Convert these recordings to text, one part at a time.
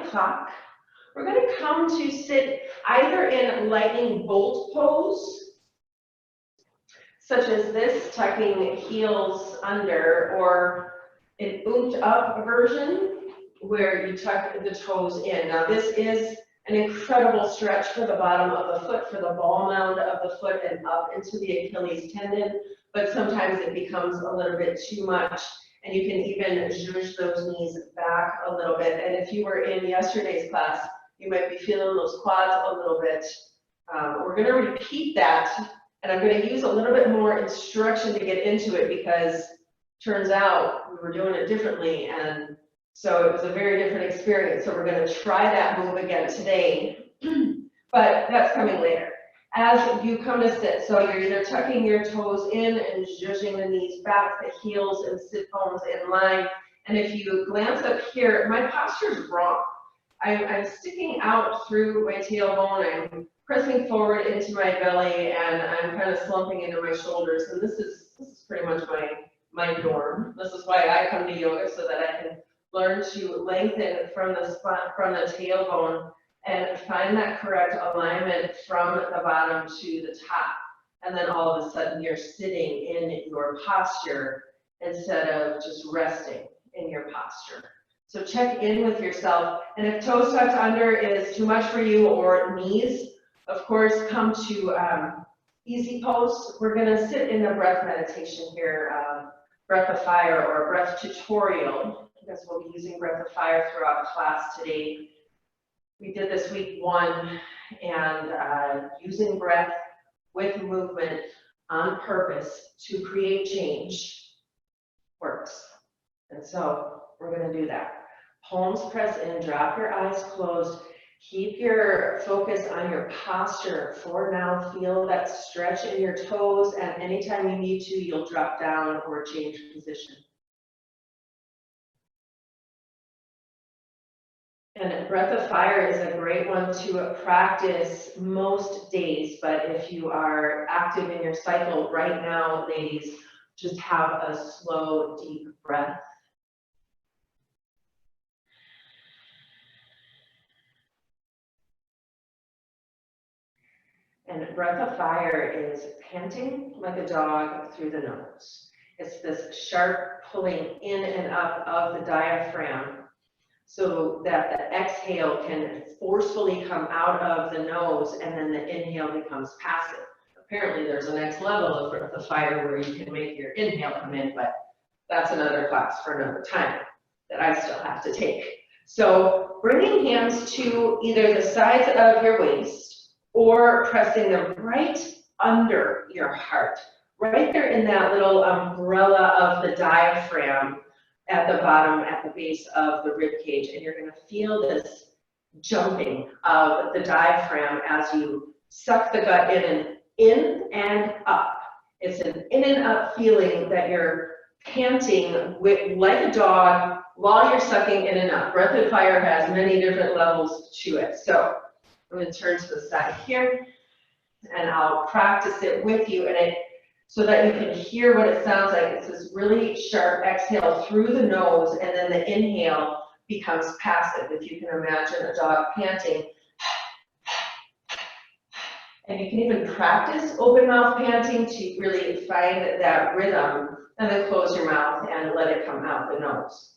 o'clock. We're going to come to sit either in lightning bolt pose, such as this, tucking heels under, or an ooped up version where you tuck the toes in. Now this is an incredible stretch for the bottom of the foot, for the ball mound of the foot and up into the Achilles tendon, but sometimes it becomes a little bit too much, and you can even zhuzh those knees back a little bit. And if you were in yesterday's class, you might be feeling those quads a little bit. We're going to repeat that, and I'm going to use a little bit more instruction to get into it, because turns out we were doing it differently, and so it was a very different experience. So we're going to try that move again today, but that's coming later. As you come to sit, so you're either tucking your toes in and zhuzhing the knees back, the heels and sit bones in line. And if you glance up here, my posture is wrong. I'm sticking out through my tailbone. I'm pressing forward into my belly, and I'm kind of slumping into my shoulders. And this is pretty much my norm. This is why I come to yoga, so that I can learn to lengthen from the spine, from the tailbone, and find that correct alignment from the bottom to the top. And then all of a sudden you're sitting in your posture instead of just resting in your posture. So check in with yourself. And if toes tucked under is too much for you, or knees, of course, come to easy pose. We're going to sit in a breath meditation here, breath of fire, or a breath tutorial, because we'll be using breath of fire throughout class today. We did this week 1, and using breath with movement on purpose to create change works. And so we're going to do that. Palms press in, drop your eyes closed. Keep your focus on your posture. For now, feel that stretch in your toes, and anytime you need to, you'll drop down or change position. And breath of fire is a great one to practice most days, but if you are active in your cycle right now, ladies, just have a slow, deep breath. And breath of fire is panting like a dog through the nose. It's this sharp pulling in and up of the diaphragm, so that the exhale can forcefully come out of the nose, and then the inhale becomes passive. Apparently there's a next level of breath of fire where you can make your inhale come in, but that's another class for another time that I still have to take. So bringing hands to either the sides of your waist, or pressing them right under your heart, right there in that little umbrella of the diaphragm at the bottom, at the base of the rib cage. And you're going to feel this jumping of the diaphragm as you suck the gut in and up. It's an in and up feeling that you're panting like a dog while you're sucking in and up. Breath of fire has many different levels to it. So I'm going to turn to the side here, and I'll practice it with you, and so that you can hear what it sounds like. It's this really sharp exhale through the nose, and then the inhale becomes passive. If you can imagine a dog panting. And you can even practice open mouth panting to really find that rhythm, and then close your mouth and let it come out the nose.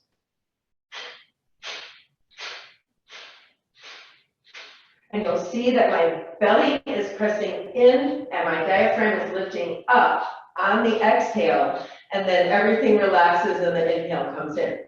And you'll see that my belly is pressing in and my diaphragm is lifting up on the exhale, and then everything relaxes and the inhale comes in.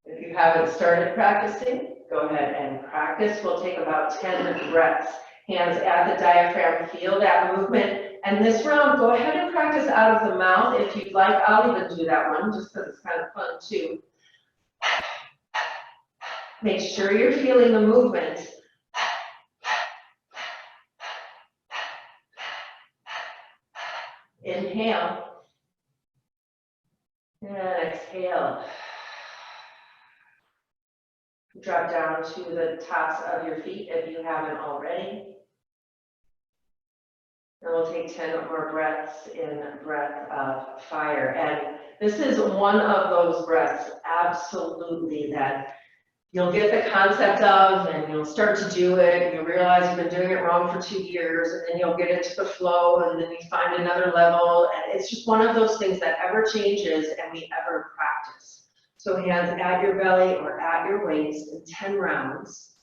If you haven't started practicing, go ahead and practice. We'll take about 10 breaths. Hands at the diaphragm, feel that movement. And this round, go ahead and practice out of the mouth if you'd like. I'll even do that one just because it's kind of fun too. Make sure you're feeling the movement. Inhale. And exhale. Drop down to the tops of your feet if you haven't already. And we'll take 10 more breaths in, breath of fire. And this is one of those breaths, absolutely, that you'll get the concept of, and you'll start to do it, and you'll realize you've been doing it wrong for 2 years, and then you'll get into the flow, and then you find another level, and it's just one of those things that ever changes and we ever practice. So hands at your belly or at your waist in 10 rounds,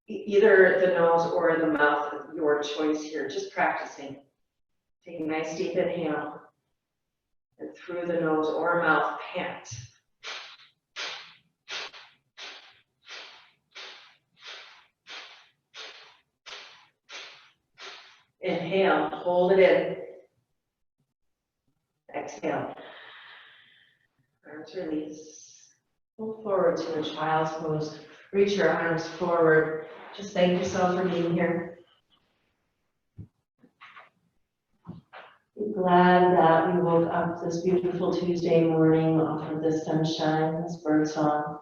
either the nose or the mouth, your choice here, just practicing. Take a nice deep inhale, and through the nose or mouth, pant. Inhale, hold it in. Exhale. Arms release. Pull forward to a child's pose. Reach your arms forward. Just thank yourself for being here. Be glad that we woke up this beautiful Tuesday morning off of the sunshine, this bird song.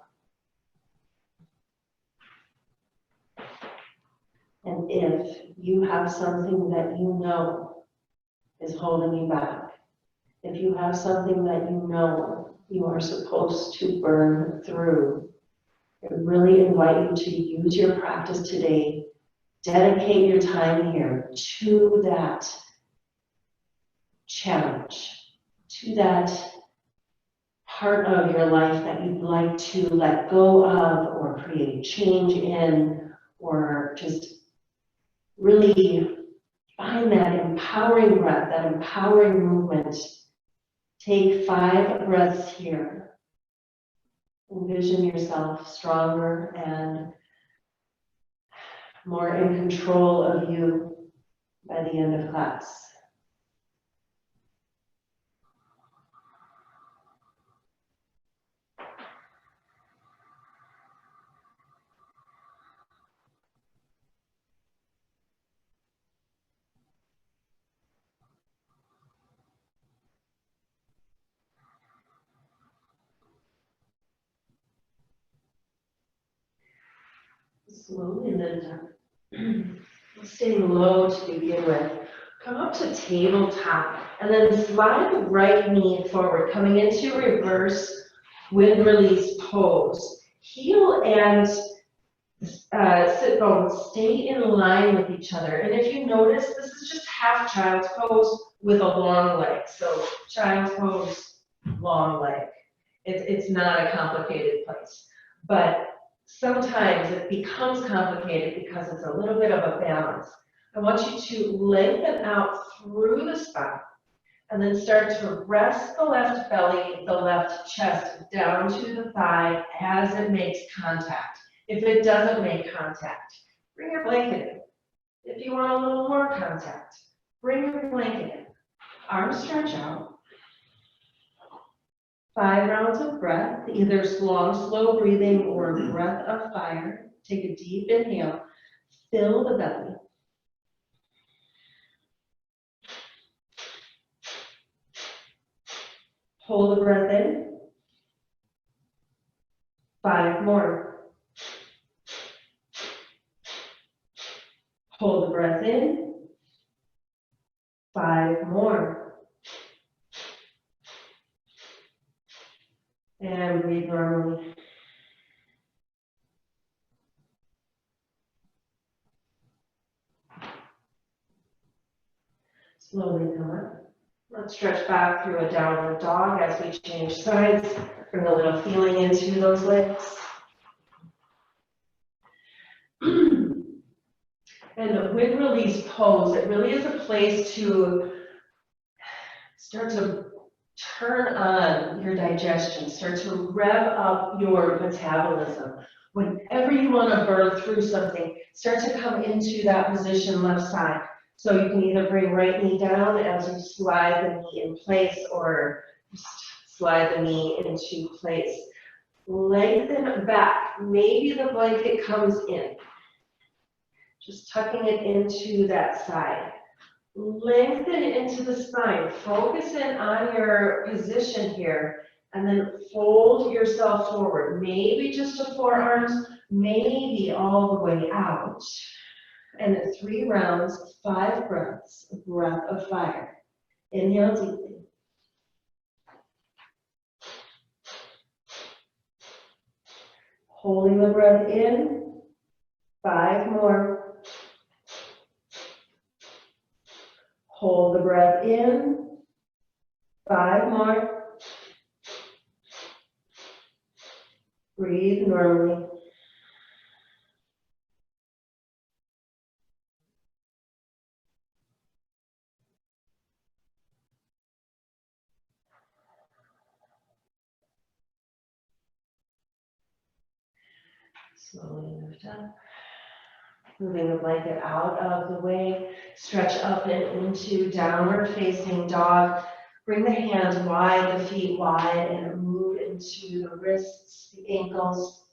And if you have something that you know is holding you back, if you have something that you know you are supposed to burn through, I really invite you to use your practice today, dedicate your time here to that challenge, to that part of your life that you'd like to let go of or create change in, or just really find that empowering breath, that empowering movement. Take 5 breaths here. Envision yourself stronger and more in control of you by the end of class. Slowly lift up. Staying low to begin with. Come up to tabletop and then slide the right knee forward, coming into reverse wind release pose. Heel and sit bones stay in line with each other. And if you notice, this is just half child's pose with a long leg. So child's pose, long leg. It's not a complicated place. But sometimes it becomes complicated because it's a little bit of a balance. I want you to lengthen out through the spine and then start to rest the left belly, the left chest down to the thigh as it makes contact. If it doesn't make contact, bring your blanket in. If you want a little more contact, bring your blanket in. Arms stretch out. 5 rounds of breath, either long, slow breathing or breath of fire. Take a deep inhale, fill the belly. Hold the breath in. 5 more. Hold the breath in. 5 more. And breathe normally. Slowly come up. Let's stretch back through a downward dog as we change sides. Bring a little feeling into those legs. And the wind release pose, it really is a place to start to turn on your digestion, start to rev up your metabolism. Whenever you want to burn through something, start to come into that position left side. So you can either bring right knee down as you slide the knee in place, or just slide the knee into place. Lengthen back. Maybe the blanket comes in. Just tucking it into that side. Lengthen into the spine. Focus in on your position here, and then fold yourself forward. Maybe just to forearms, maybe all the way out. And 3 rounds, 5 breaths, breath of fire. Inhale deeply. Holding the breath in, 5 more. Hold the breath in, 5 more. Breathe normally. Slowly lift up. Moving the blanket out of the way. Stretch up and into downward facing dog. Bring the hands wide, the feet wide, and move into the wrists, the ankles.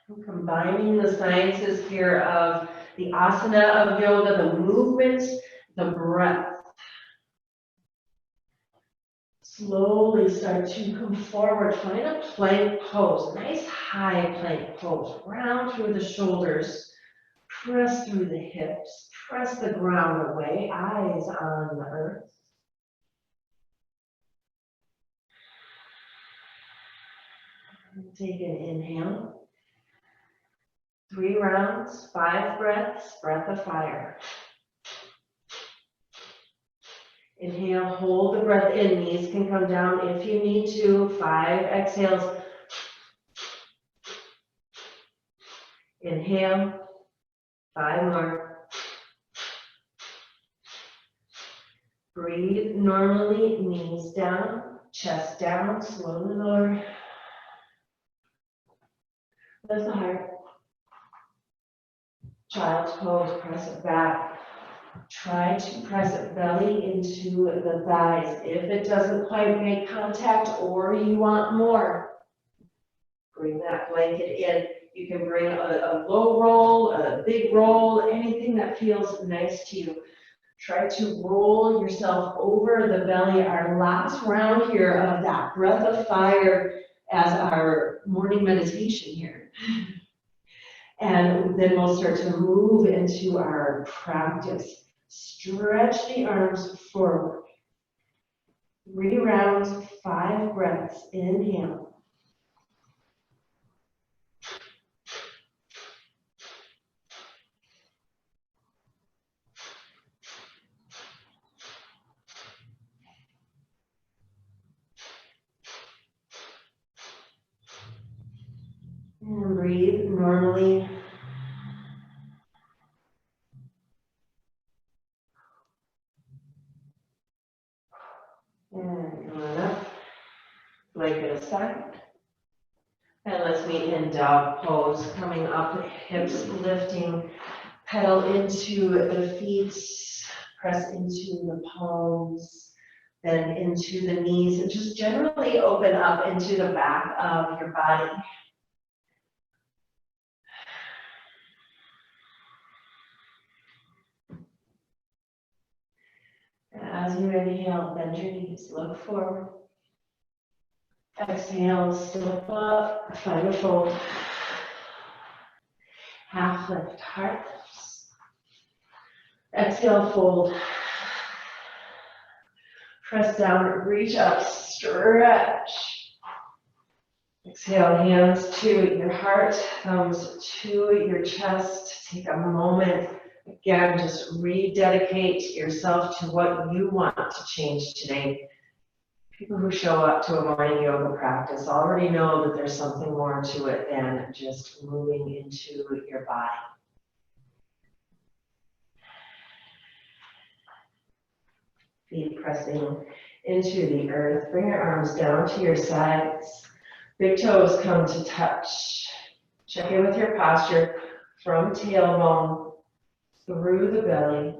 I'm combining the sciences here of the asana of yoga, the movement, the breath. Slowly start to come forward. Find a plank pose, nice high plank pose. Round through the shoulders, press through the hips, press the ground away, eyes on the earth. Take an inhale. 3 rounds, 5 breaths, breath of fire. Inhale, hold the breath in, knees can come down if you need to. 5 exhales. Inhale, 5 more. Breathe normally, knees down, chest down, slowly lower. Lift the heart. Child's pose, press it back. Try to press belly into the thighs. If it doesn't quite make contact or you want more, bring that blanket in. You can bring a low roll, a big roll, anything that feels nice to you. Try to roll yourself over the belly. Our last round here of that breath of fire as our morning meditation here. And then we'll start to move into our practice. Stretch the arms forward. 3 rounds, 5 breaths. Inhale. And breathe normally. And going up. Blanket aside. And let's meet in dog pose. Coming up, hips lifting. Pedal into the feet. Press into the palms. Then into the knees. And just generally open up into the back of your body. As you inhale, bend your knees, look forward. Exhale, step up, find a fold. Half lift, heart lifts. Exhale, fold. Press down, reach up, stretch. Exhale, hands to your heart, thumbs to your chest. Take a moment. Again, just rededicate yourself to what you want to change today. People who show up to a morning yoga practice already know that there's something more to it than just moving into your body. Feet pressing into the earth. Bring your arms down to your sides. Big toes come to touch. Check in with your posture from tailbone through the belly,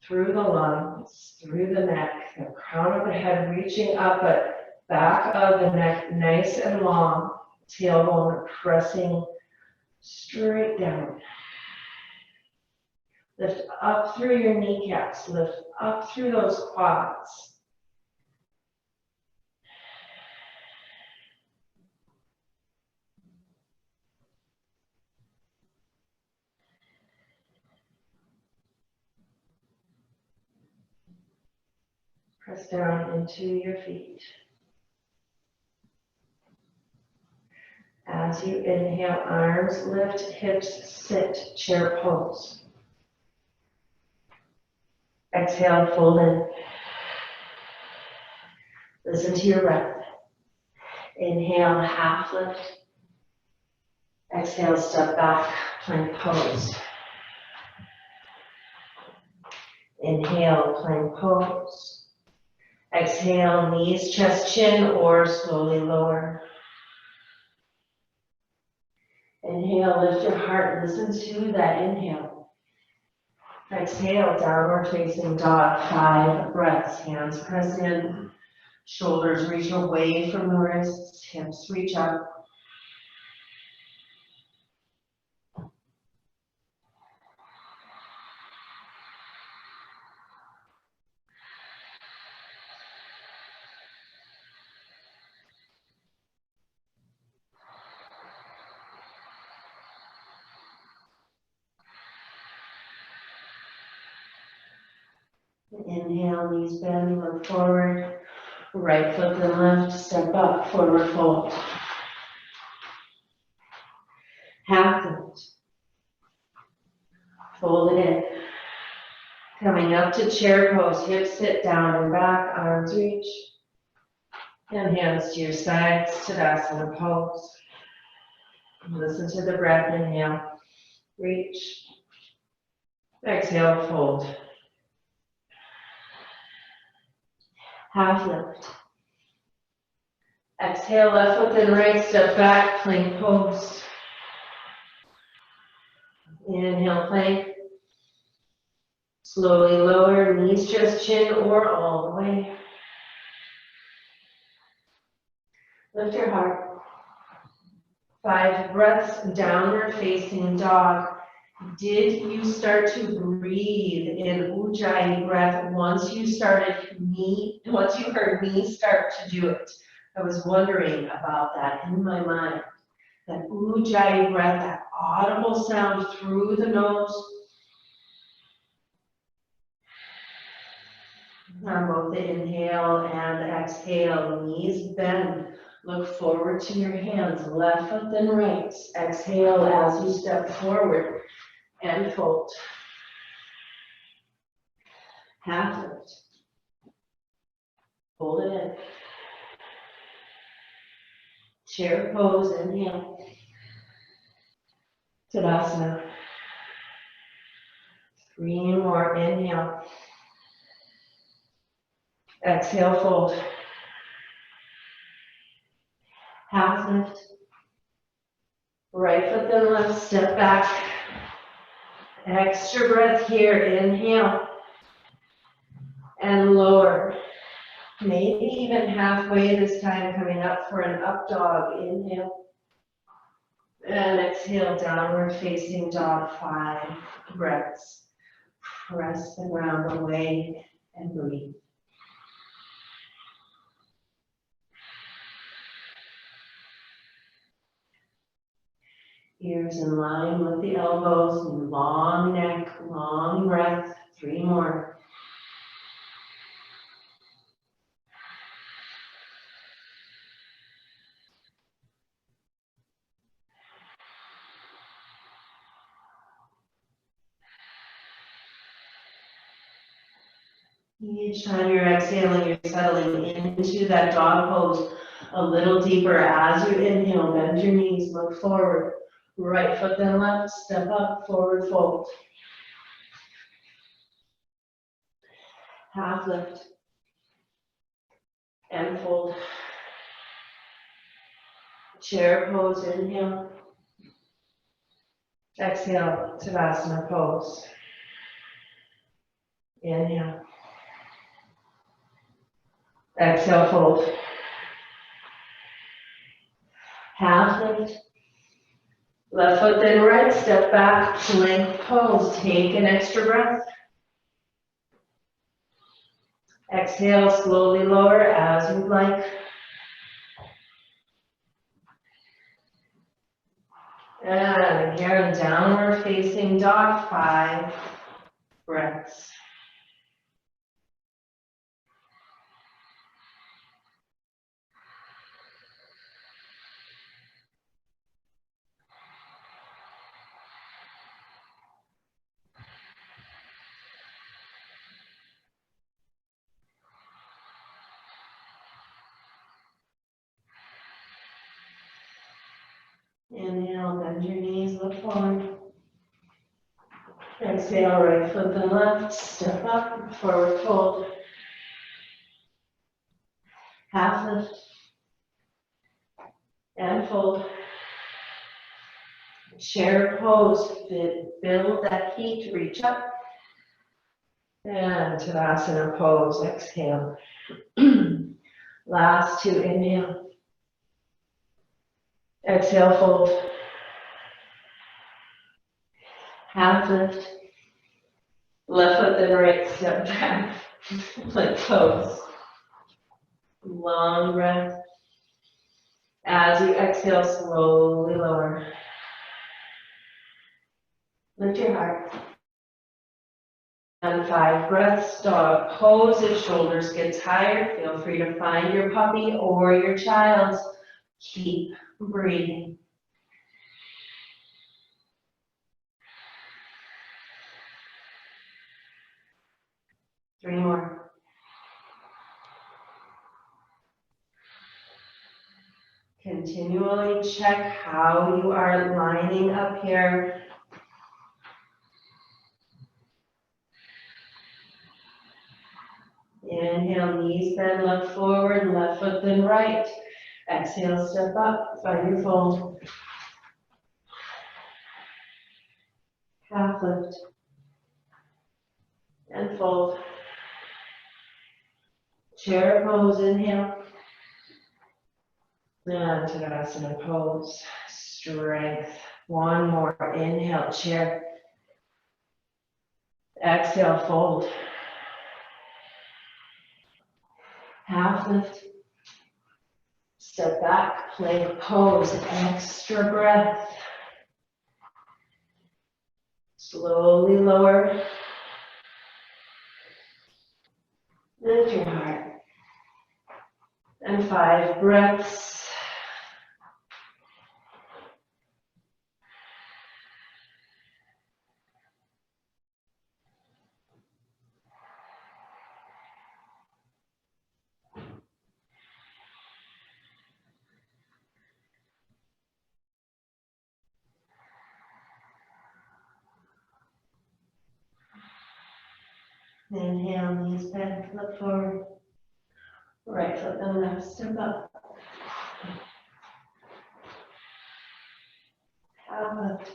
through the lungs, through the neck, the crown of the head reaching up, but back of the neck nice and long, tailbone pressing straight down. Lift up through your kneecaps, lift up through those quads. Press down into your feet. As you inhale, arms lift, hips sit, chair pose. Exhale, fold in. Listen to your breath. Inhale, half lift. Exhale, step back, plank pose. Inhale, plank pose. Exhale, knees, chest, chin, or slowly lower. Inhale, lift your heart, listen to that inhale. Exhale, downward facing dog, 5 breaths. Hands press in, shoulders reach away from the wrists, hips reach up. Inhale, knees bend, look forward. Right foot then left, step up, forward fold. Half lift. Fold it in. Coming up to chair pose, hips sit down and back, arms reach. And hands to your sides, Tadasana pose. Listen to the breath, inhale, reach. Exhale, fold. Half lift. Exhale, left foot then right, step back, plank pose. Inhale, plank. Slowly lower, knees, chest, chin, or all the way. Lift your heart. 5 breaths, downward facing dog. Did you start to breathe in Ujjayi breath once you heard me start to do it? I was wondering about that in my mind. That Ujjayi breath, that audible sound through the nose. On both the inhale and exhale, knees bend. Look forward to your hands, left foot then right. Exhale as you step forward and fold. Half lift. Hold it in. Chair pose, inhale. Tadasana. 3 more, inhale. Exhale, fold. Half lift. Right foot then left, step back. Extra breath here, inhale. And lower. Maybe even halfway this time, coming up for an up dog. Inhale. And exhale, downward facing dog, 5 breaths. Press the ground away and breathe. Ears in line with the elbows, long neck, long breath. 3 more. Each time you're exhaling, you're settling into that dog pose a little deeper. As you inhale, bend your knees, look forward. Right foot then left, step up, forward fold. Half lift. And fold. Chair pose, inhale. Exhale, Tadasana pose. Inhale. Exhale, fold. Half lift. Left foot then right, step back, plank pose. Take an extra breath. Exhale, slowly lower as you'd like. And again, downward facing dog, 5 breaths. Inhale, bend your knees, look forward. Exhale, right foot then left, step up, forward fold. Half lift. And fold. Chair pose, build that heat, reach up. And Tadasana pose, exhale. Last two, inhale. Exhale, fold. Half lift. Left foot then right, step back. Plank pose. Long breath. As you exhale, slowly lower. Lift your heart. And 5 breaths, dog pose. If shoulders get tired, feel free to find your puppy or your child's. Keep breathing. Three more. Continually check how you are lining up here. Inhale, knees bend, look forward, left foot then right. Exhale, step up, find your fold. Half lift. And fold. Chair pose, inhale. And Tadasana pose, strength. One more, inhale, chair. Exhale, fold. Half lift. Step back, plank pose, extra breath. Slowly lower. Lift your heart. And 5 breaths. Inhale, knees bend, look forward. Right foot then left, step up. Half lift.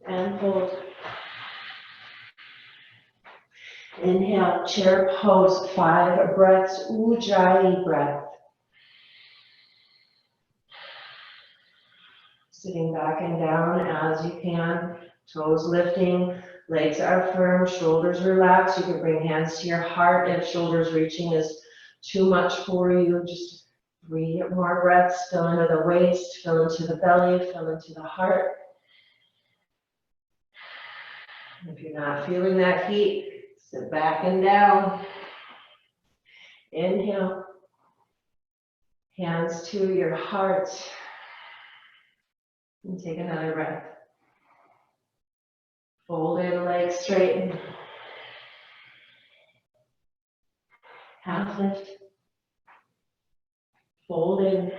And fold. Inhale, chair pose, 5 breaths, Ujjayi breath. Sitting back and down as you can, toes lifting, legs are firm, shoulders relaxed. You can bring hands to your heart if shoulders reaching is too much for you. Just 3 more breaths, fill into the waist, fill into the belly, fill into the heart. If you're not feeling that heat, sit back and down. Inhale. Hands to your heart. And take another breath. Fold in, legs straighten. Half lift. Fold in.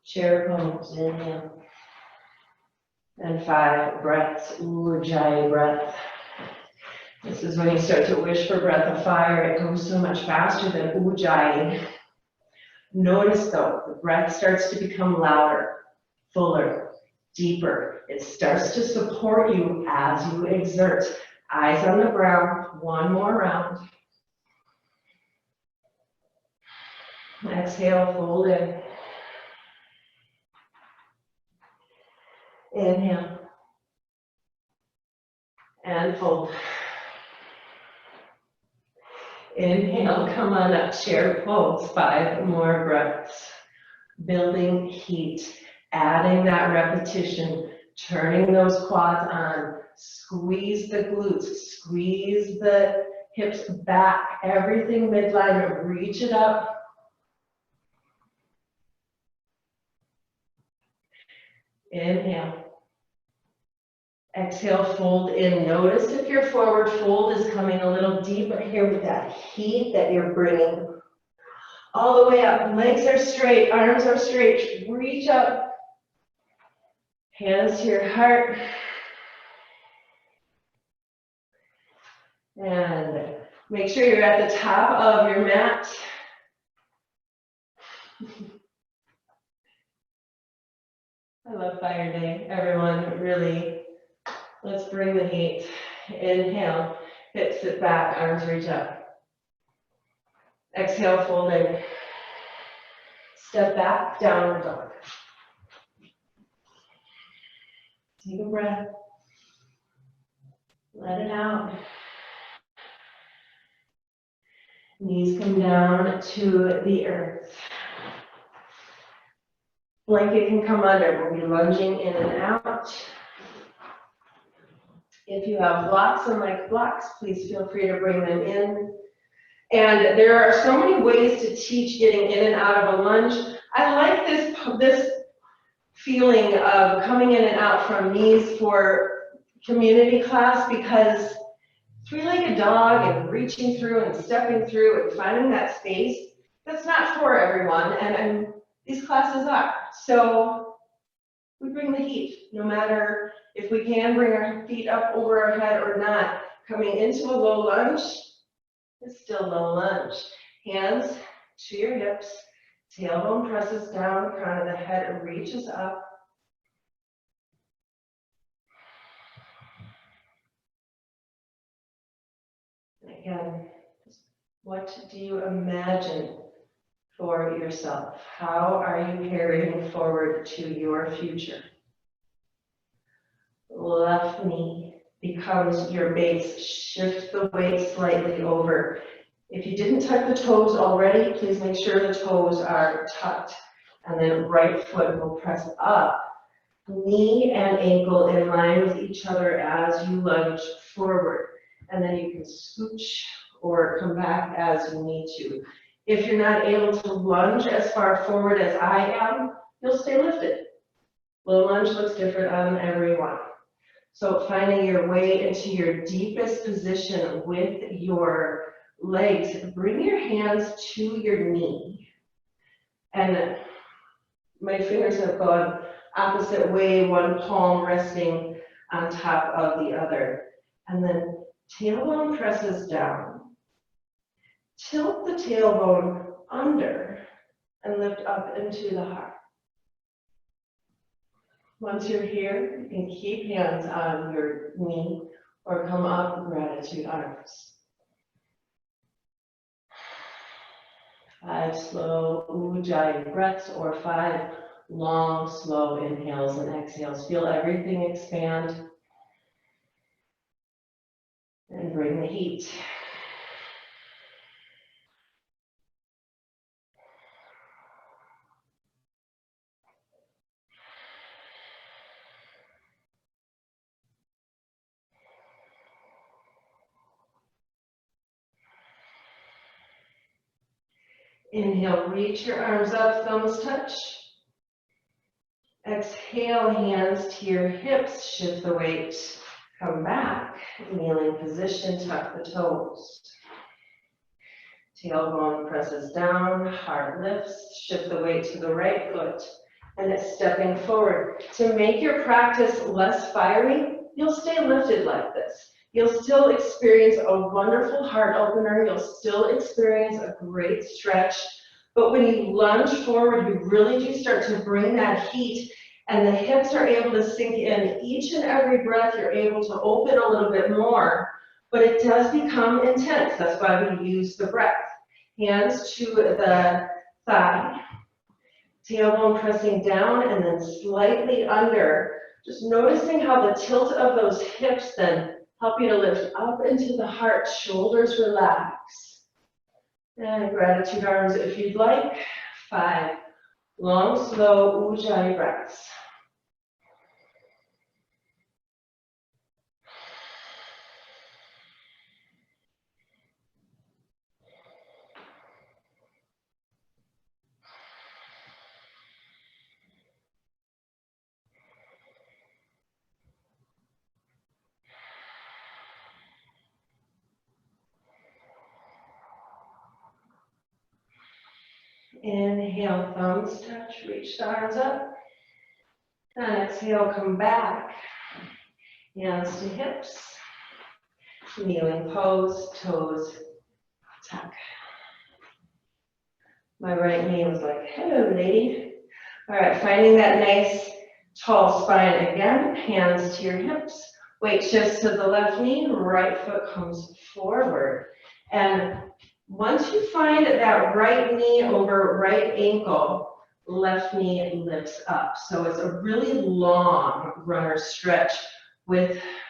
Chair pose, inhale. And 5 breaths, Ujjayi breath. This is when you start to wish for breath of fire. It goes so much faster than Ujjayi. Notice though, the breath starts to become louder, fuller, deeper. It starts to support you as you exert. Eyes on the ground, 1 more round. Exhale, fold in. Inhale. And fold. Inhale, come on up, chair pose, 5 more breaths. Building heat, adding that repetition, turning those quads on, squeeze the glutes, squeeze the hips back, everything midline, reach it up. Inhale. Exhale, fold in. Notice if your forward fold is coming a little deeper here with that heat that you're bringing. All the way up, legs are straight, arms are straight, reach up, hands to your heart. And make sure you're at the top of your mat. I love Fire Day, everyone, really. Let's bring the heat. Inhale, hips sit back, arms reach up. Exhale, folding. Step back, downward dog. Take a breath. Let it out. Knees come down to the earth. Blanket can come under. We'll be lunging in and out. If you have blocks and like blocks, please feel free to bring them in. And there are so many ways to teach getting in and out of a lunge. I like this feeling of coming in and out from knees for community class, because three-legged dog and reaching through and stepping through and finding that space, that's not for everyone, and these classes are. So we bring the heat, no matter if we can bring our feet up over our head or not. Coming into a low lunge is still low lunge. Hands to your hips, tailbone presses down, crown of the head reaches up. And again, what do you imagine for yourself? How are you carrying forward to your future? Left knee becomes your base. Shift the weight slightly over. If you didn't tuck the toes already, please make sure the toes are tucked. And then right foot will press up. Knee and ankle in line with each other as you lunge forward. And then you can scooch or come back as you need to. If you're not able to lunge as far forward as I am, you'll stay lifted. Low lunge looks different on everyone. So finding your way into your deepest position with your legs, bring your hands to your knee. And my fingers have gone opposite way, one palm resting on top of the other. And then tailbone presses down. Tilt the tailbone under and lift up into the heart. Once you're here, you can keep hands on your knee or come up gratitude arms. 5 slow ujjayi breaths, or 5 long, slow inhales and exhales. Feel everything expand and bring the heat. Inhale, reach your arms up, thumbs touch. Exhale, hands to your hips, shift the weight, come back, kneeling position, tuck the toes. Tailbone presses down, heart lifts, shift the weight to the right foot, and it's stepping forward. To make your practice less fiery, you'll stay lifted like this. You'll still experience a wonderful heart opener. You'll still experience a great stretch. But when you lunge forward, you really do start to bring that heat, and the hips are able to sink in. Each and every breath, you're able to open a little bit more, but it does become intense. That's why we use the breath. Hands to the thigh, tailbone pressing down and then slightly under. Just noticing how the tilt of those hips then help you to lift up into the heart, shoulders relax. And gratitude arms if you'd like. 5 long, slow ujjayi breaths. Inhale, thumbs touch, reach the arms up. And exhale, come back. Hands to hips. Kneeling pose, toes tuck. My right knee was like, hello, lady. All right, finding that nice tall spine again. Hands to your hips. Weight shifts to the left knee, right foot comes forward. And once you find that right knee over right ankle, left knee lifts up. So it's a really long runner stretch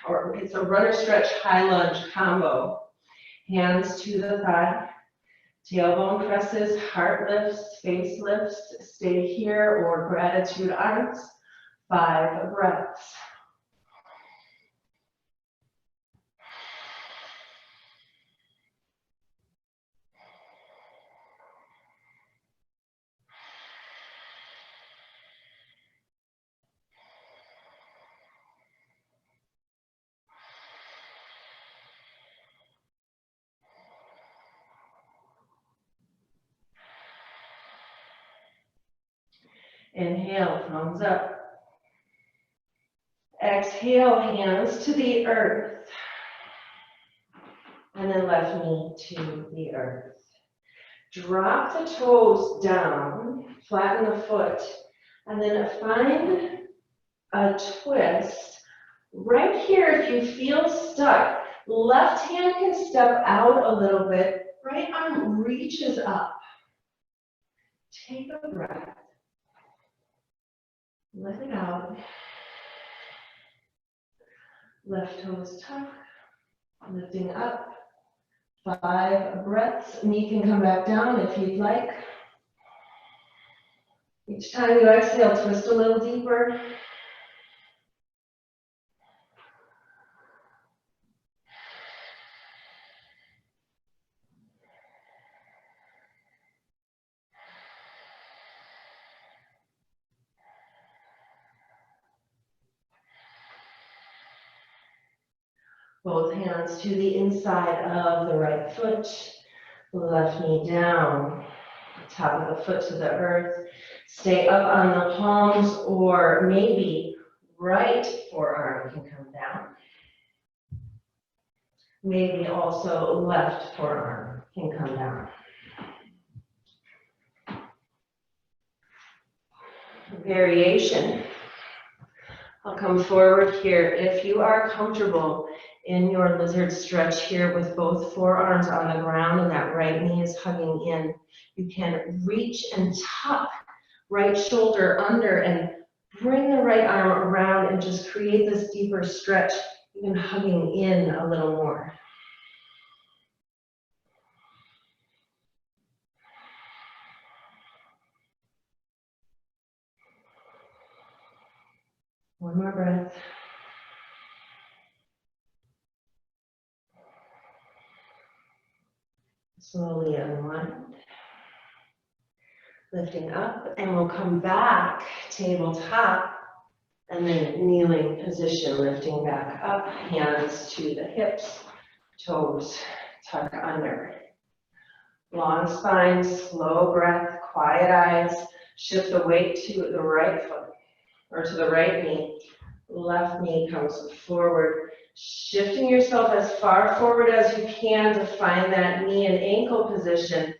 or it's a runner stretch high lunge combo. Hands to the thigh, tailbone presses, heart lifts, face lifts. Stay here or gratitude arms. 5 breaths. Inhale, thumbs up. Exhale, hands to the earth. And then left knee to the earth. Drop the toes down, flatten the foot, and then find a twist. Right here, if you feel stuck, left hand can step out a little bit, right arm reaches up. Take a breath. Let it out. Left toes tuck, lifting up. 5 breaths. Knee can come back down if you'd like. Each time you exhale, twist a little deeper. Both hands to the inside of the right foot, left knee down, top of the foot to the earth. Stay up on the palms, or maybe right forearm can come down. Maybe also left forearm can come down. Variation. I'll come forward here. If you are comfortable in your lizard stretch here with both forearms on the ground and that right knee is hugging in, you can reach and tuck right shoulder under and bring the right arm around and just create this deeper stretch, even hugging in a little more. One more breath. Slowly unwind. Lifting up, and we'll come back, tabletop, and then kneeling position, lifting back up, hands to the hips, toes tuck under. Long spine, slow breath, quiet eyes. Shift the weight to the right foot, or to the right knee. Left knee comes forward. Shifting yourself as far forward as you can to find that knee and ankle position.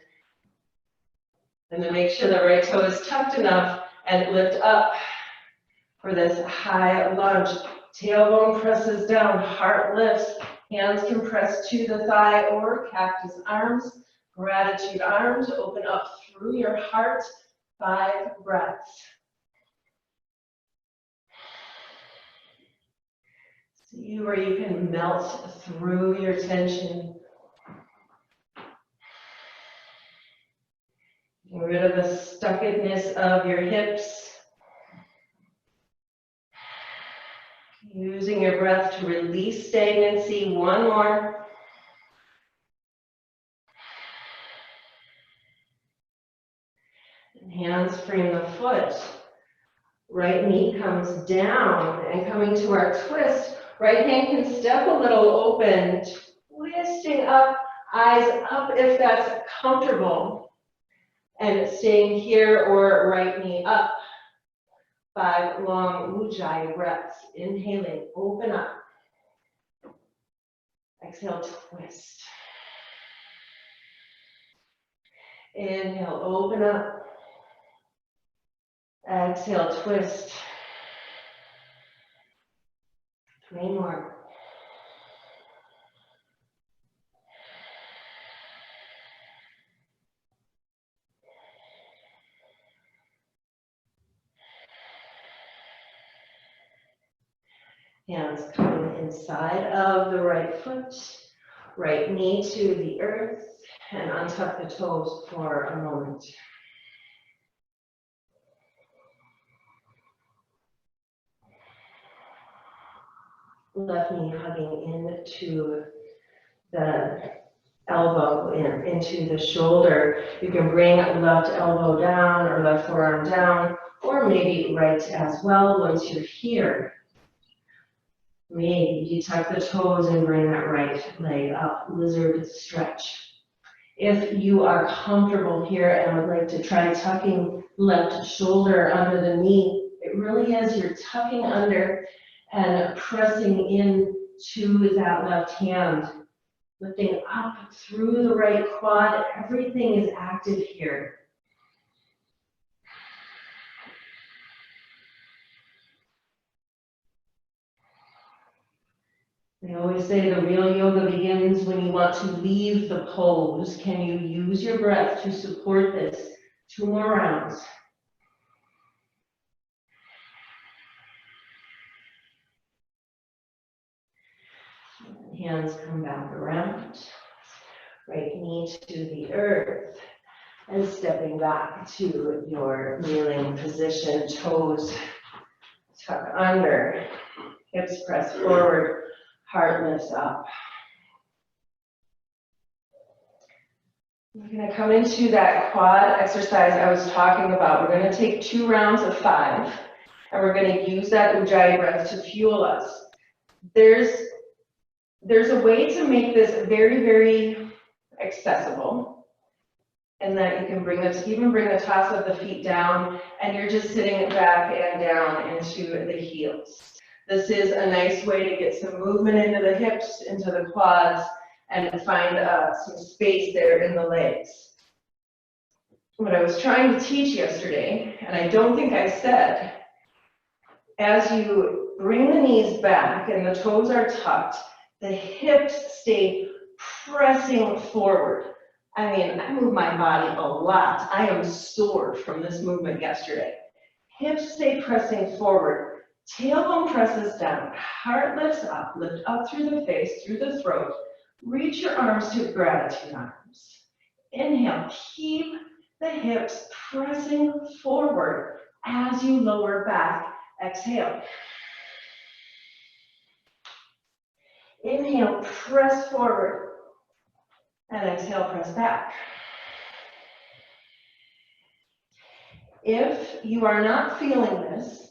And then make sure the right toe is tucked enough and lift up for this high lunge. Tailbone presses down, heart lifts, hands can press to the thigh or cactus arms, gratitude arms, open up through your heart. 5 breaths. See where you can melt through your tension. Get rid of the stuckedness of your hips. Using your breath to release stagnancy. One more. And hands frame the foot. Right knee comes down, and coming to our twist, right hand can step a little open, twisting up, eyes up if that's comfortable. And staying here or right knee up. 5 long ujjayi breaths. Inhaling, open up. Exhale, twist. Inhale, open up. Exhale, twist. 3 more. Hands coming inside of the right foot, right knee to the earth, and untuck the toes for a moment. Left knee hugging into the elbow, into the shoulder. You can bring left elbow down or left forearm down, or maybe right as well once you're here. Maybe you tuck the toes and bring that right leg up, lizard stretch. If you are comfortable here and would like to try tucking left shoulder under the knee, it really is, you're tucking under and pressing into that left hand, lifting up through the right quad. Everything is active here. They always say the real yoga begins when you want to leave the pose. Can you use your breath to support this? 2 more rounds. Hands come back around. Right knee to the earth. And stepping back to your kneeling position. Toes tuck under. Hips press forward. Heart lifts up. We're going to come into that quad exercise I was talking about. We're going to take 2 rounds of 5, and we're going to use that ujjayi breath to fuel us. There's a way to make this very, very accessible, and that you can bring the toss of the feet down, and you're just sitting back and down into the heels. This is a nice way to get some movement into the hips, into the quads, and find some space there in the legs. What I was trying to teach yesterday, and I don't think I said, as you bring the knees back and the toes are tucked, the hips stay pressing forward. I mean, I move my body a lot. I am sore from this movement yesterday. Hips stay pressing forward. Tailbone presses down, heart lifts up, lift up through the face, through the throat. Reach your arms to gratitude arms. Inhale, keep the hips pressing forward as you lower back. Exhale. Inhale, press forward. And exhale, press back. If you are not feeling this,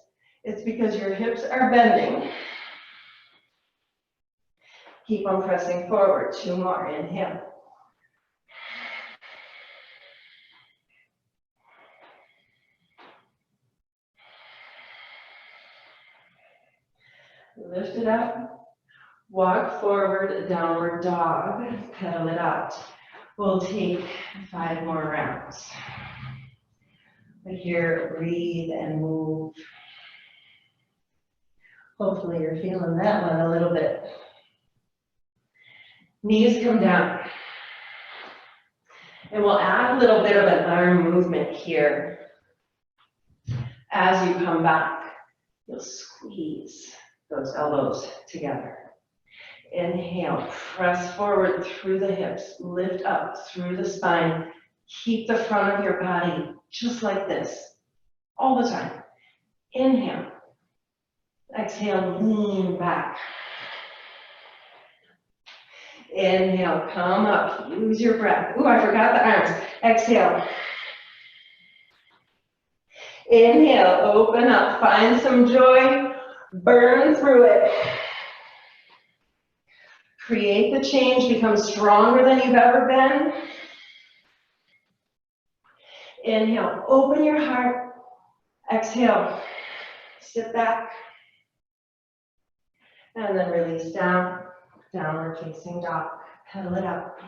it's because your hips are bending. Keep on pressing forward. 2 more. Inhale. Lift it up. Walk forward, downward dog. Pedal it out. We'll take 5 more rounds. But here, breathe and move. Hopefully you're feeling that one a little bit. Knees come down. And we'll add a little bit of an arm movement here. As you come back, you'll squeeze those elbows together. Inhale, press forward through the hips, lift up through the spine. Keep the front of your body just like this, all the time. Inhale. Exhale, lean back. Inhale, come up, use your breath. Ooh, I forgot the arms. Exhale. Inhale, open up, find some joy, burn through it. Create the change, become stronger than you've ever been. Inhale, open your heart. Exhale, sit back. And then release down, downward facing dog. Pedal it up.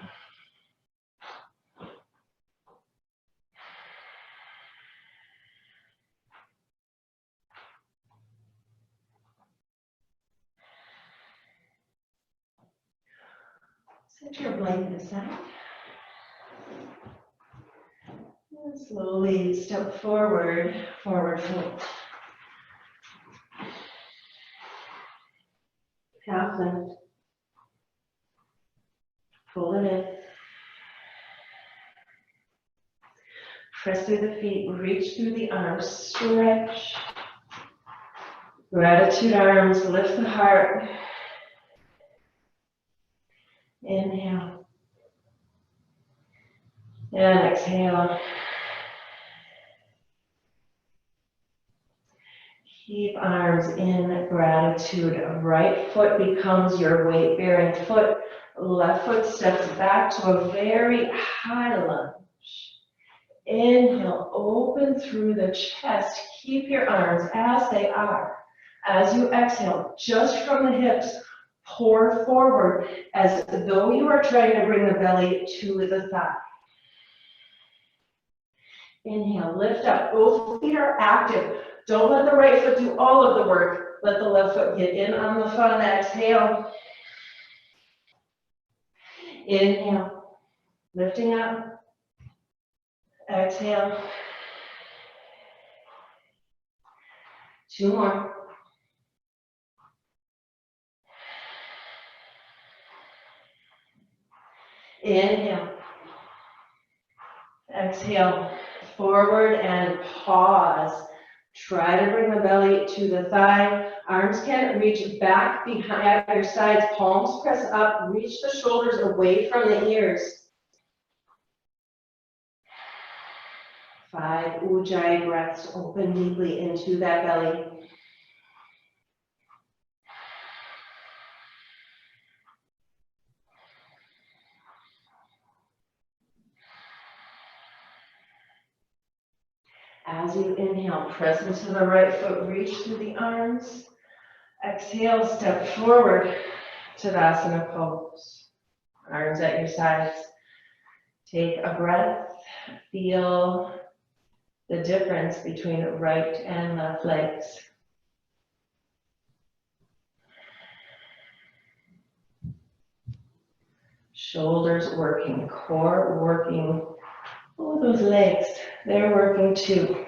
Set your blanket aside. And slowly step forward, forward fold. Half lift. Pull it in. Press through the feet, reach through the arms, stretch. Gratitude arms, lift the heart. Inhale. And exhale. Keep arms in gratitude. Right foot becomes your weight-bearing foot. Left foot steps back to a very high lunge. Inhale, open through the chest. Keep your arms as they are. As you exhale, just from the hips, pour forward as though you are trying to bring the belly to the thigh. Inhale, lift up. Both feet are active. Don't let the right foot do all of the work. Let the left foot get in on the fun. Exhale. Inhale, lifting up. Exhale. 2 more. Inhale. Exhale. Forward and pause. Try to bring the belly to the thigh. Arms can reach back behind at your sides. Palms press up. Reach the shoulders away from the ears. 5 ujjayi breaths. Open deeply into that belly. As you inhale, press into the right foot, reach through the arms. Exhale, step forward, Tadasana pose. Arms at your sides. Take a breath, feel the difference between right and left legs. Shoulders working, core working. Oh, those legs, they're working too.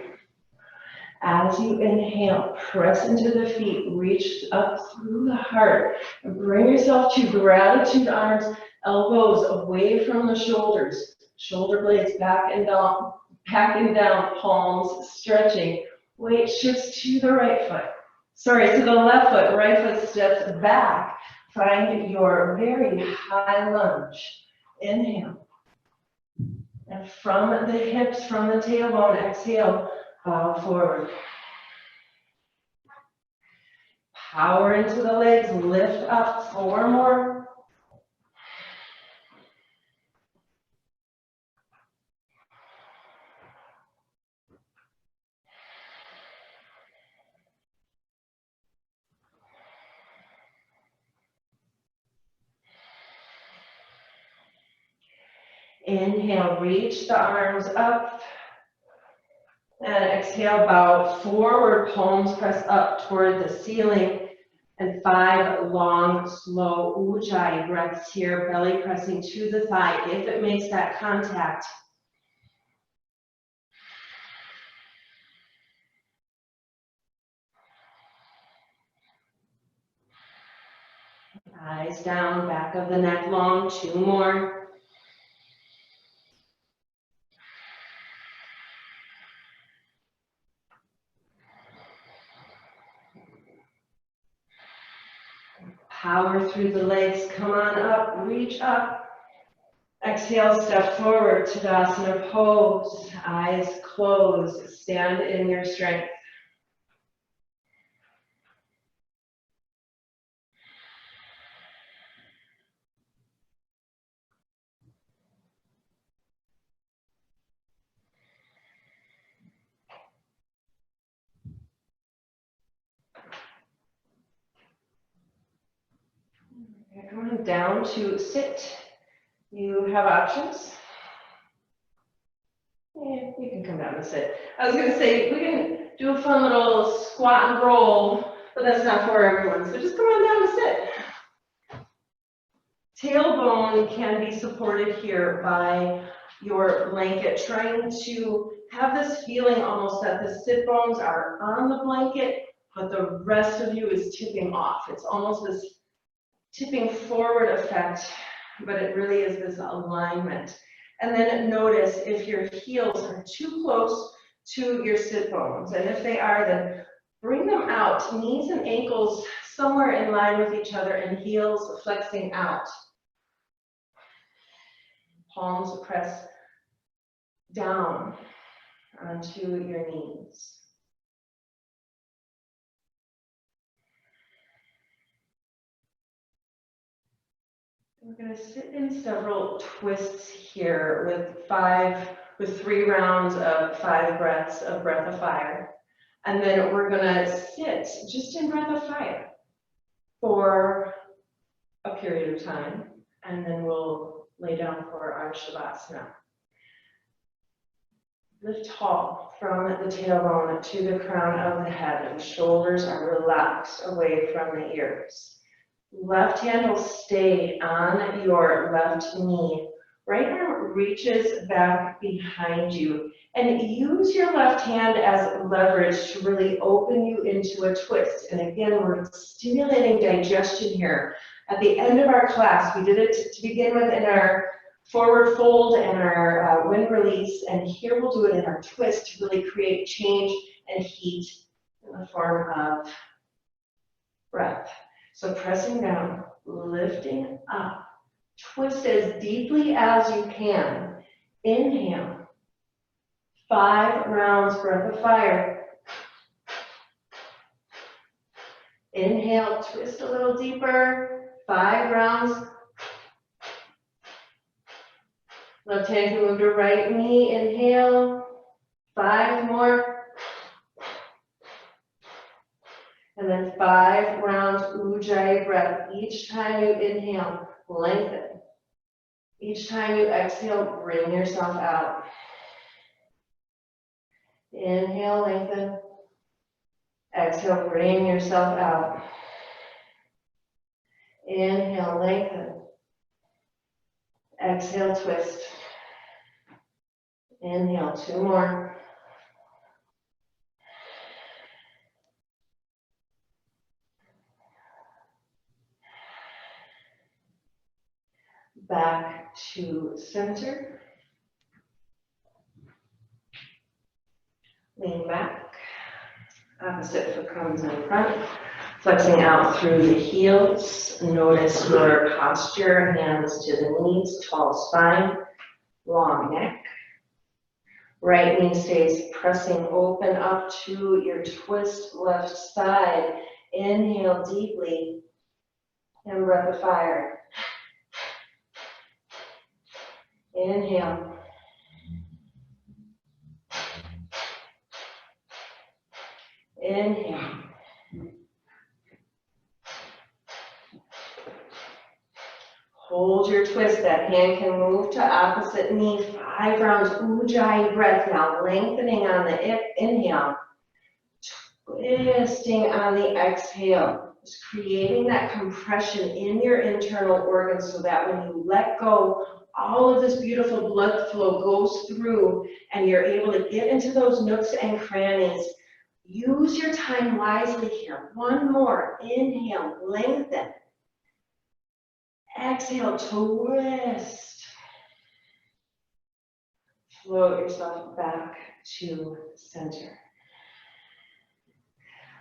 As you inhale, press into the feet, reach up through the heart, and bring yourself to gratitude arms, elbows away from the shoulders, shoulder blades back and down, palms stretching. Weight shifts to the right foot. To the left foot. Right foot steps back. Find your very high lunge. Inhale. And from the hips, from the tailbone, exhale, bow forward. Power into the legs, lift up, 4 more. Inhale, reach the arms up. And exhale, bow forward, palms press up toward the ceiling. And 5 long, slow ujjayi breaths here, belly pressing to the thigh if it makes that contact. Eyes down, back of the neck long, 2 more. Power through the legs, come on up, reach up. Exhale, step forward, Tadasana pose, eyes closed, stand in your strength. Okay, come on down to sit. You have options. Yeah, you can come down to sit. I was going to say, we can do a fun little squat and roll, but that's not for everyone. So just come on down to sit. Tailbone can be supported here by your blanket, trying to have this feeling almost that the sit bones are on the blanket, but the rest of you is tipping off. It's almost this tipping forward effect, but it really is this alignment. And then notice if your heels are too close to your sit bones, and if they are, then bring them out, knees and ankles somewhere in line with each other and heels flexing out. Palms press down onto your knees. We're going to sit in several twists here with 3 rounds of 5 breaths of breath of fire. And then we're going to sit just in breath of fire for a period of time. And then we'll lay down for our Shavasana. Lift tall from the tailbone to the crown of the head, and shoulders are relaxed away from the ears. Left hand will stay on your left knee. Right arm reaches back behind you, and use your left hand as leverage to really open you into a twist. And again, we're stimulating digestion here. At the end of our class, we did it to begin with in our forward fold and our wind release, and here we'll do it in our twist to really create change and heat in the form of breath. So pressing down, lifting up, twist as deeply as you can. Inhale, 5 rounds, breath of fire. Inhale, twist a little deeper, 5 rounds. Left hand can move to right knee, inhale, 5 more. And then 5 rounds Ujjayi breath. Each time you inhale, lengthen. Each time you exhale, bring yourself out. Inhale, lengthen. Exhale, bring yourself out. Inhale, lengthen. Exhale, twist. Inhale, 2 more. Back to center. Lean back. Opposite foot comes in front. Flexing out through the heels. Notice your posture, hands to the knees, tall spine, long neck. Right knee stays pressing open up to your twist left side. Inhale deeply and breath of fire. Inhale. Inhale. Hold your twist. That hand can move to opposite knee. 5 rounds Ujjayi breath. Now lengthening on the inhale. Twisting on the exhale. Just creating that compression in your internal organs so that when you let go, all of this beautiful blood flow goes through and you're able to get into those nooks and crannies. Use your time wisely here. 1 more. Inhale, lengthen. Exhale, twist. Float yourself back to center.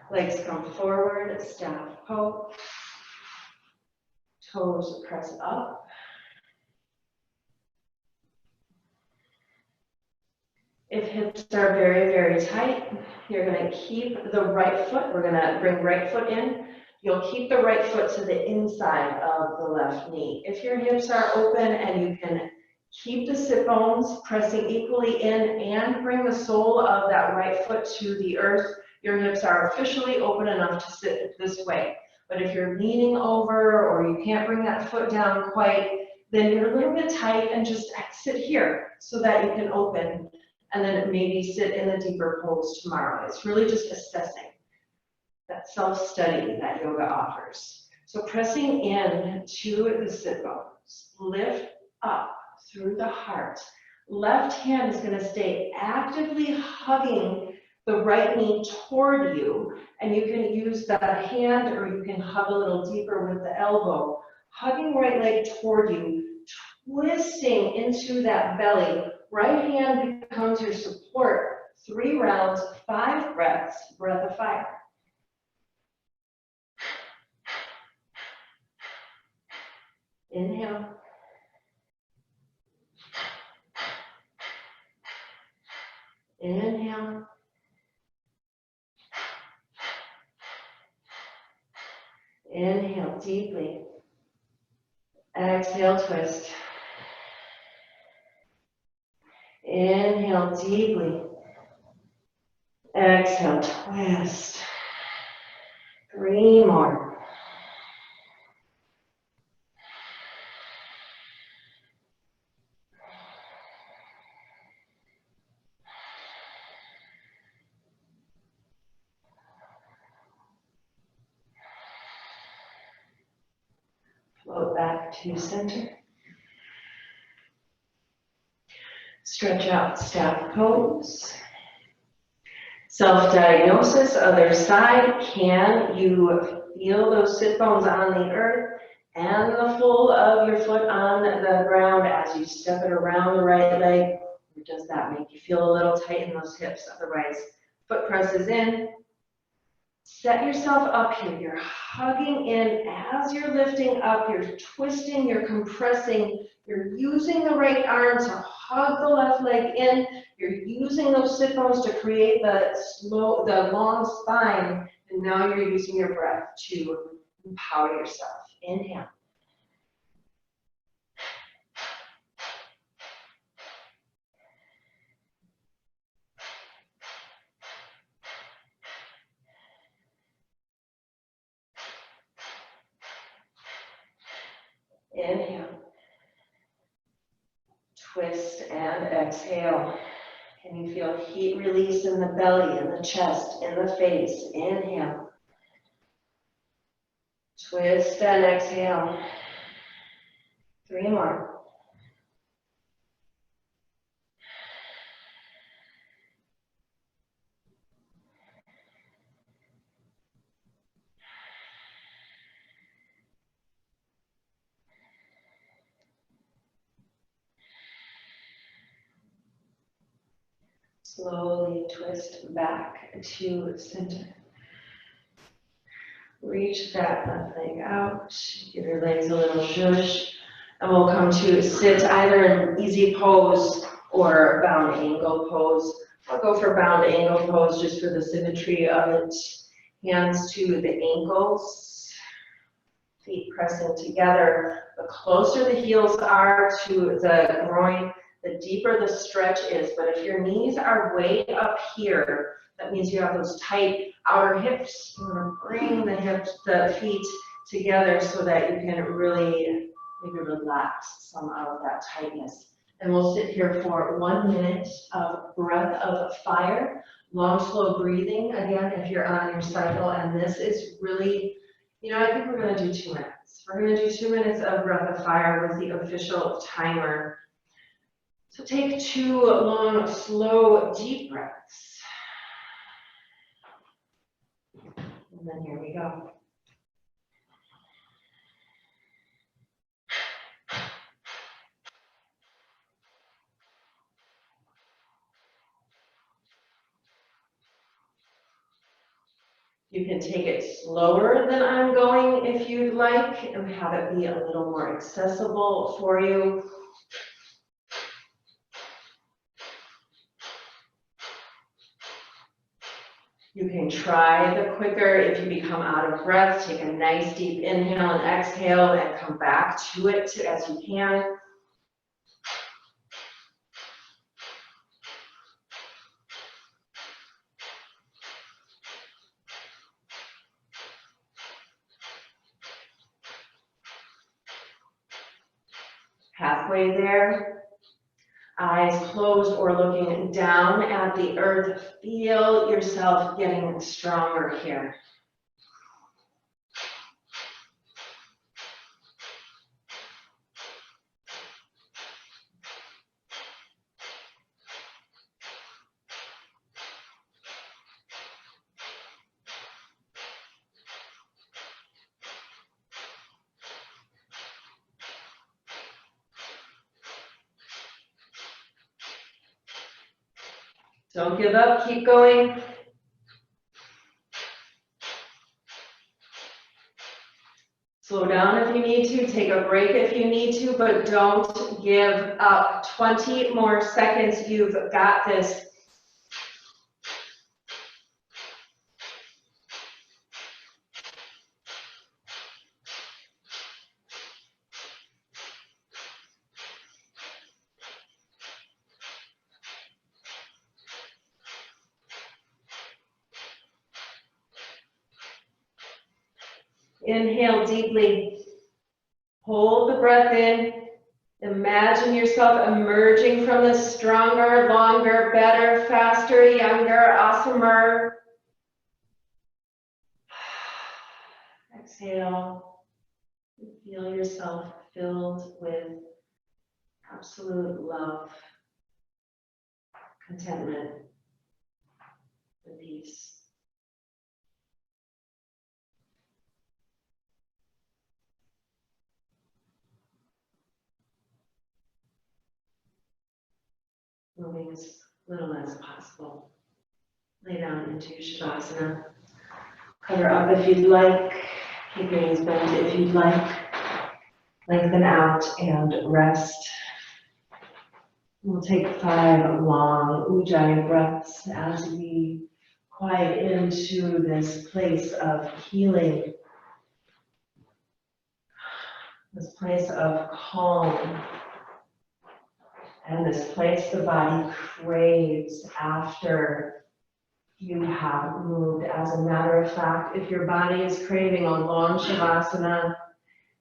Legs come forward, staff pose. Toes press up. If hips are very, very tight, you're going to keep the right foot. We're going to bring right foot in. You'll keep the right foot to the inside of the left knee. If your hips are open and you can keep the sit bones pressing equally in and bring the sole of that right foot to the earth, your hips are officially open enough to sit this way. But if you're leaning over or you can't bring that foot down quite, then you're a little bit tight and just sit here so that you can open and then maybe sit in a deeper pose tomorrow. It's really just assessing that self-study that yoga offers. So pressing in to the sit bones, lift up through the heart. Left hand is going to stay actively hugging the right knee toward you, and you can use the hand or you can hug a little deeper with the elbow. Hugging right leg toward you, twisting into that belly. Right hand becomes your support. 3 rounds, 5 breaths, breath of fire. Inhale. Inhale. Inhale deeply. Exhale, twist. Inhale deeply. Exhale, twist. 3 more. Float back to center. Stretch out staff pose. Self-diagnosis, other side. Can you feel those sit bones on the earth and the full of your foot on the ground as you step it around the right leg? Or does that make you feel a little tight in those hips? Otherwise, foot presses in. Set yourself up here. You're hugging in as you're lifting up. You're twisting, you're compressing. You're using the right arm to hug the left leg in. You're using those sit bones to create the long spine. And now you're using your breath to empower yourself. Inhale. Inhale. Twist and exhale. Can you feel heat release in the belly, in the chest, in the face? Inhale. Twist and exhale. 3 more. Slowly twist back to center. Reach that left leg out. Give your legs a little zhuzh. And we'll come to sit either in easy pose or bound angle pose. I'll go for bound angle pose just for the symmetry of it. Hands to the ankles. Feet pressing together. The closer the heels are to the groin, the deeper the stretch is. But if your knees are way up here, that means you have those tight outer hips. You want to bring the feet together so that you can really maybe relax some out of that tightness. And we'll sit here for 1 minute of breath of fire. Long, slow breathing, again, if you're on your cycle. And this is really, I think we're going to do 2 minutes. We're going to do 2 minutes of breath of fire with the official timer. So take 2 long, slow, deep breaths. And then here we go. You can take it slower than I'm going if you'd like and have it be a little more accessible for you. You can try the quicker if you become out of breath. Take a nice deep inhale and exhale and come back to it as you can. Halfway there, eyes closed or looking down at the earth. Feel yourself getting stronger here. Don't give up, keep going. Slow down if you need to, take a break if you need to, but don't give up. 20 more seconds, you've got this. Inhale deeply. Hold the breath in. Imagine yourself emerging from this stronger, longer, better, faster, younger, awesomer. Exhale. Feel yourself filled with absolute love, contentment, and peace. Moving as little as possible. Lay down into Shavasana. Cover up if you'd like. Keep your knees bent if you'd like. Lengthen out and rest. We'll take 5 long Ujjayi breaths as we quiet into this place of healing, this place of calm, and this place the body craves after you have moved. As a matter of fact, if your body is craving a long Shavasana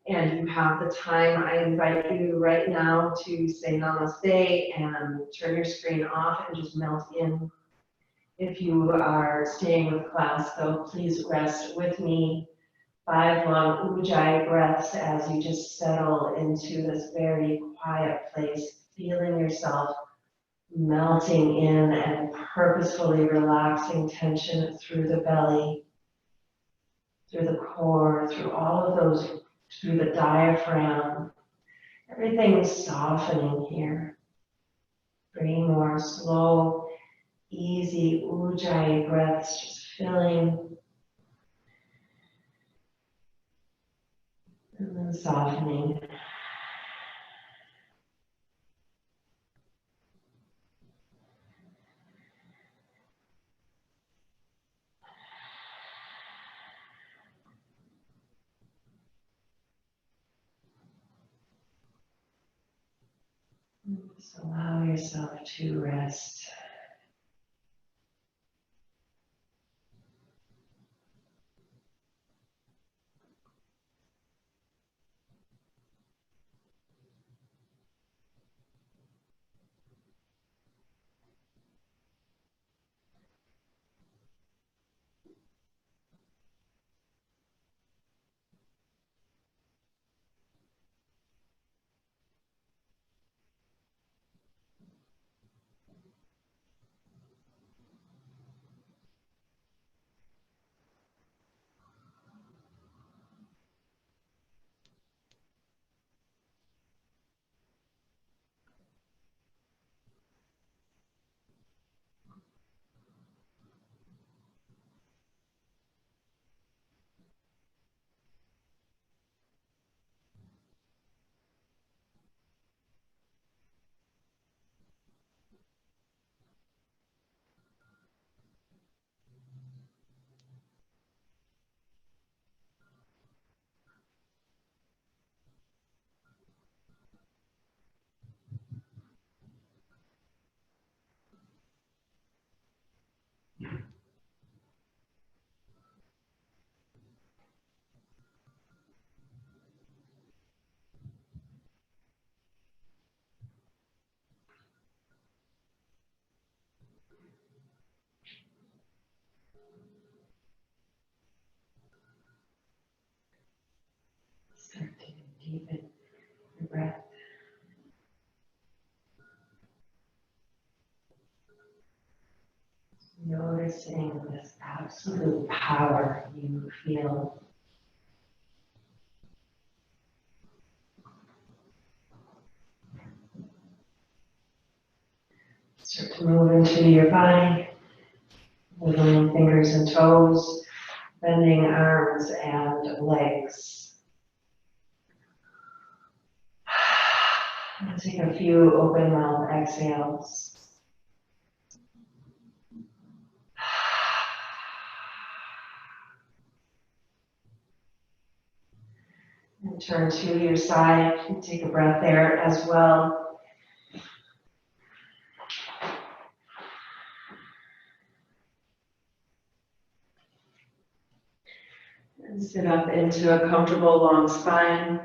and you have the time, I invite you right now to say namaste and turn your screen off and just melt in. If you are staying with class, though, please rest with me. 5 long Ujjayi breaths as you just settle into this very quiet place, feeling yourself melting in and purposefully relaxing tension through the belly, through the core, through all of those, through the diaphragm. Everything is softening here. 3 more slow, easy Ujjayi breaths, just filling and then softening. Just allow yourself to rest. Deepen your breath. Noticing this absolute power you feel. Start to move into your body, wiggling fingers and toes, bending arms and legs. And take a few open mouth exhales. And turn to your side and take a breath there as well. And sit up into a comfortable long spine.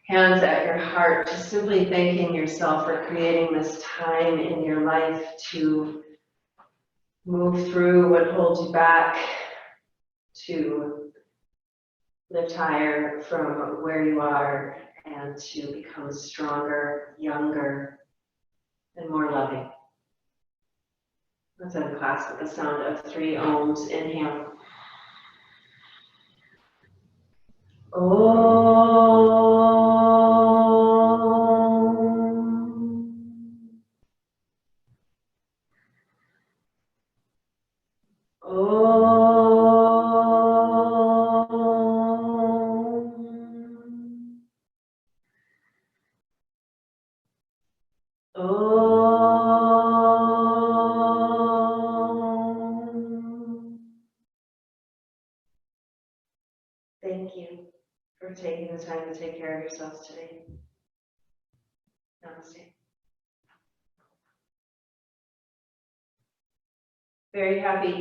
Hands at your heart, just simply thanking yourself for creating this time in your life to move through what holds you back, to lift higher from where you are, and to become stronger, younger, and more loving. Let's unclasp with the sound of 3 ohms. Inhale. Thank you for taking the time to take care of yourselves today. Namaste. Very happy